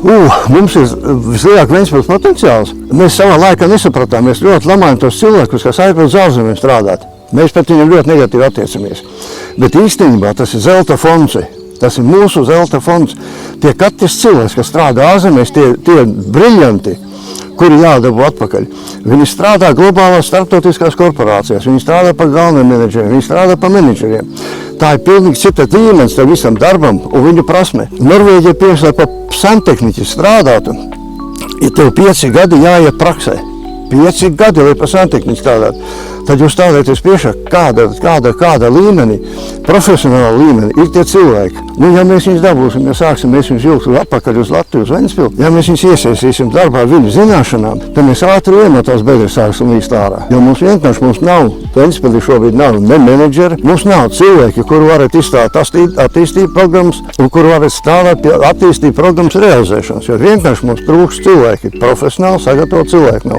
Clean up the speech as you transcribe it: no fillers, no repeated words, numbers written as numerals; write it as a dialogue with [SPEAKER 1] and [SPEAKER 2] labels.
[SPEAKER 1] Mums ir vislielākais Ventspils potenciāls. Mēs savā laikā nesapratām, mēs ļoti lamājam tos cilvēkus, kas aizbrauc uz ārzemēm strādāt. Mēs pret viņiem ļoti negatīvi attiecamies. Bet īstenībā tas ir zelta fonds. Tas ir mūsu zelta fonds. Tie katrs cilvēks, kas strādā ārzemēs, tie briljanti, kuri jādabū atpakaļ. Viņi strādā globālās starptautiskās korporācijās, viņi strādā par galveniem menedžeriem, viņi strādā par menedžeriem. Tā ir pilnīgi cita līmenis tam visam darbam un viņu prasme. Norvēģija pieslēg par santehniķi strādātu, ja tev 5 gadi jāiet praksē. 5 gadi, lai par santehniķi strādātu. Tad jūs stādāties priekšā, kāda līmenī, profesionāla līmenī ir tie cilvēki. Ja mēs viņus dabūsim, ja sāksim mēs viņus vilkt atpakaļ uz Latviju, uz Ventspilu, ja mēs viņus iesaistīsim darbā ar viņu zināšanām, tad mēs ātri no tās bedres sāksim līst ārā. Jo mums vienkārši nav, Ventspilī šobrīd nav ne menedžeri, mums nav cilvēki, kuri varētu izstrādāt attīstību programmas un kuri varētu strādāt pie attīstību programmas realizēšanas. Jo vienkārši mums trūkst cilvēki, profesionāli sagatavot cilvēki nav.